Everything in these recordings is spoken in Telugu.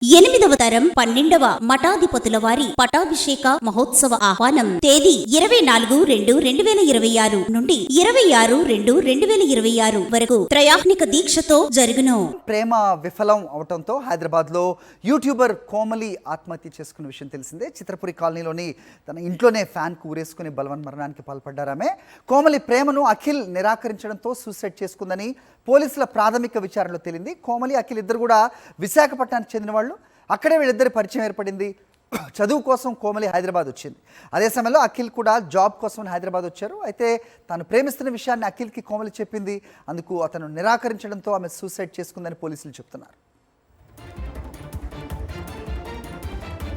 8వ తరం 12వ మఠాధిపతుల వారి పటాభిషేక మహోత్సవ ఆహ్వానం తేదీ 24/2/2026 నుండి 26/2/2026 వరకు త్రయాహ్నిక దీక్షతో జరుగును. ప్రేమ విఫలం అవటంతో హైదరాబాద్ లో యూట్యూబర్ కోమలి ఆత్మహత్య చేసుకున్న విషయం తెలిసిందే. చిత్రపురి కాలనీలోని తన ఇంట్లోనే ఫ్యాన్ కు ఊరేసుకుని బలవన్ మరణానికి పాల్పడ్డారామె. కోమలి ప్రేమను అఖిల్ నిరాకరించడంతో సూసైడ్ చేసుకుందని పోలీసుల ప్రాథమిక విచారణలో తేలింది. కోమలి అఖిల్ ఇద్దరు కూడా విశాఖపట్నానికి చెందిన వాళ్ళు. అక్కడే వీళ్ళిద్దరి పరిచయం ఏర్పడింది. చదువు కోసం కోమలి హైదరాబాద్ వచ్చింది. అదే సమయంలో అఖిల్ కూడా జాబ్ కోసం హైదరాబాద్ వచ్చారు. అయితే తాను ప్రేమిస్తున్న విషయాన్ని అఖిల్కి కోమలి చెప్పింది. అందుకు అతను నిరాకరించడంతో ఆమె సూసైడ్ చేసుకుందని పోలీసులు చెప్తున్నారు.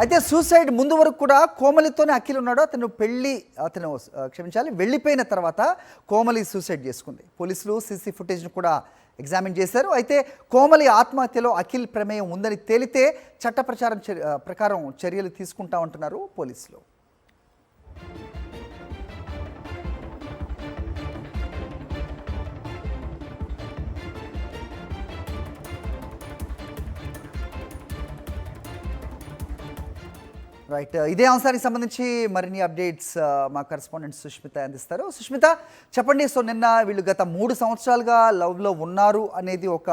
అయితే సూసైడ్ ముందు వరకు కూడా కోమలితోనే అఖిల్ ఉన్నాడు. వెళ్ళిపోయిన తర్వాత కోమలి సూసైడ్ చేసుకుంది. పోలీసులు సీసీ ఫుటేజ్ను కూడా ఎగ్జామిన్ చేశారు. అయితే కోమలి ఆత్మహత్యలో అఖిల్ ప్రమేయం ఉందని తేలితే చట్ట ప్రకారం చర్యలు తీసుకుంటామంటున్నారు పోలీసులు. రైట్, ఇదే అంశానికి సంబంధించి మరిన్ని అప్డేట్స్ మా కరెస్పాండెంట్ సుష్మిత అందిస్తారు. సుష్మిత, చెప్పండి. సో నిన్న వీళ్ళు గత 3 సంవత్సరాలుగా లవ్లో ఉన్నారు అనేది ఒక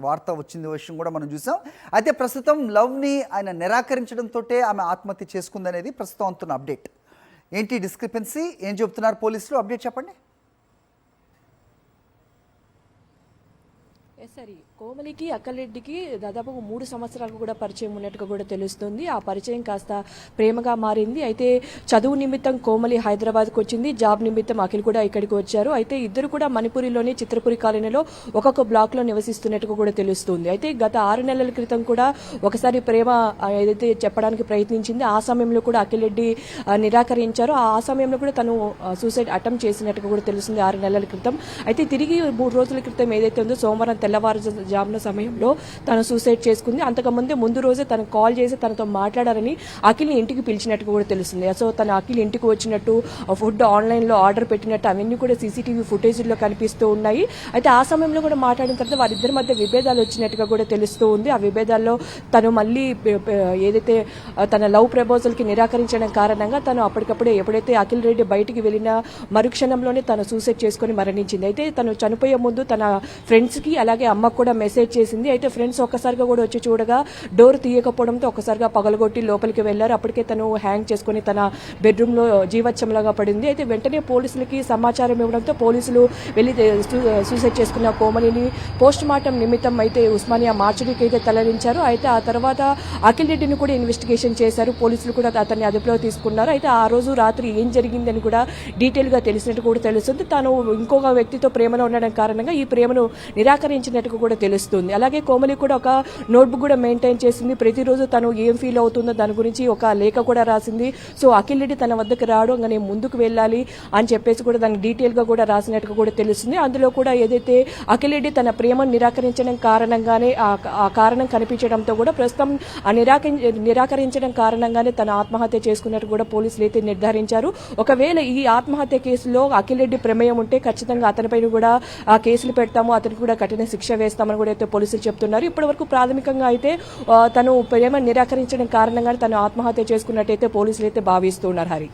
వార్త వచ్చింది, విషయం కూడా మనం చూసాం. అయితే ప్రస్తుతం లవ్ని ఆయన నిరాకరించడంతో ఆమె ఆత్మహత్య చేసుకుందనేది ప్రస్తుతం అవుతున్న అప్డేట్. ఏంటి డిస్క్రిపెన్సీ, ఏం చెబుతున్నారు పోలీసులు? అప్డేట్ చెప్పండి. సరే, కోమలికి అక్కలరెడ్డికి దాదాపు 3 సంవత్సరాలకు కూడా పరిచయం ఉన్నట్టుగా కూడా తెలుస్తుంది. ఆ పరిచయం కాస్త ప్రేమగా మారింది. అయితే చదువు నిమిత్తం కోమలి హైదరాబాద్కి వచ్చింది, జాబ్ నిమిత్తం అఖిల్ కూడా ఇక్కడికి వచ్చారు. అయితే ఇద్దరు కూడా మణిపురిలోని చిత్రపురి కాలనీలో ఒక్కొక్క బ్లాక్లో నివసిస్తున్నట్టుగా కూడా తెలుస్తుంది. అయితే గత 6 నెలల క్రితం కూడా ఒకసారి ప్రేమ ఏదైతే చెప్పడానికి ప్రయత్నించింది, ఆ సమయంలో కూడా అఖిల్ రెడ్డి నిరాకరించారు. ఆ సమయంలో కూడా తను సూసైడ్ అటెంప్ట్ చేసినట్టుగా కూడా తెలుస్తుంది 6 నెలల క్రితం. అయితే తిరిగి 3 రోజుల క్రితం ఏదైతే ఉందో సోమవారం తెల్లవారుజామున సమయంలో తను సూసైడ్ చేసుకుంది. ముందు రోజే తను కాల్ చేసి తనతో మాట్లాడారని అఖిల్ని ఇంటికి పిలిచినట్టు కూడా తెలుస్తుంది. సో తను అఖిల్ ఇంటికి వచ్చినట్టు, ఫుడ్ ఆన్లైన్లో ఆర్డర్ పెట్టినట్టు అవన్నీ కూడా సీసీటీవీ ఫుటేజ్లో కనిపిస్తూ ఉన్నాయి. అయితే ఆ సమయంలో కూడా మాట్లాడిన తర్వాత వారిద్దరి మధ్య విభేదాలు వచ్చినట్టుగా కూడా తెలుస్తూ ఉంది. ఆ విభేదాల్లో తను మళ్ళీ ఏదైతే తన లవ్ ప్రపోజల్కి నిరాకరించడం కారణంగా తను అప్పటికప్పుడే ఎప్పుడైతే అఖిల్ రెడ్డి బయటికి వెళ్ళిన మరుక్షణంలోనే తను సూసైడ్ చేసుకుని మరణించింది. అయితే తను చనిపోయే ముందు తన ఫ్రెండ్స్కి అలాగే అమ్మకు కూడా మెసేజ్ చేసింది. అయితే ఫ్రెండ్స్ ఒక్కసారిగా కూడా వచ్చి చూడగా డోర్ తీయకపోవడంతో ఒక్కసారిగా పగలగొట్టి లోపలికి వెళ్లారు. అప్పటికే తను హ్యాంగ్ చేసుకుని తన బెడ్రూమ్లో జీవచ్చంలాగా పడింది. అయితే వెంటనే పోలీసులకి సమాచారం ఇవ్వడంతో పోలీసులు వెళ్లి సూసైడ్ చేసుకున్న కోమలిని పోస్ట్ మార్టం నిమిత్తం అయితే ఉస్మానియా మార్చురీకి అయితే తరలించారు. అయితే ఆ తర్వాత అఖిల్ రెడ్డిని కూడా ఇన్వెస్టిగేషన్ చేశారు. పోలీసులు కూడా అతన్ని అదుపులో తీసుకున్నారు. అయితే ఆ రోజు రాత్రి ఏం జరిగిందని కూడా డీటెయిల్ గా తెలిసినట్టు కూడా తెలుస్తుంది. తాను ఇంకొక వ్యక్తితో ప్రేమలో ఉండడం కారణంగా ఈ ప్రేమను నిరాకరించినట్టు కూడా తెలుస్తుంది. అలాగే కోమలి కూడా ఒక నోట్బుక్ కూడా మెయింటైన్ చేసింది. ప్రతిరోజు తను ఏం ఫీల్ అవుతుందో దాని గురించి ఒక లేఖ కూడా రాసింది. సో అఖిల్ రెడ్డి తన వద్దకు రావడం, నేను ముందుకు వెళ్ళాలి అని చెప్పేసి కూడా దానికి డీటెయిల్ గా కూడా రాసినట్టుగా కూడా తెలుస్తుంది. అందులో కూడా ఏదైతే అఖిల్ రెడ్డి తన ప్రేమను నిరాకరించడం కారణంగానే ఆ కారణం కనిపించడంతో కూడా ప్రస్తుతం నిరాకరించడం కారణంగానే తన ఆత్మహత్య చేసుకున్నట్టు కూడా పోలీసులు అయితే నిర్ధారించారు. ఒకవేళ ఈ ఆత్మహత్య కేసులో అఖిల్ రెడ్డి ప్రమేయం ఉంటే ఖచ్చితంగా అతనిపైన కూడా ఆ కేసులు పెడతాము, అతనికి కూడా కఠిన శిక్ష వేస్తామని కూడా అయితే పోలీసులు చెప్తున్నారు. ఇప్పటి వరకు ప్రాథమికంగా అయితే తను ప్రేమ నిరాకరించడం కారణంగానే తను ఆత్మహత్య చేసుకున్నట్టయితే పోలీసులు అయితే భావిస్తున్నారు. హరి.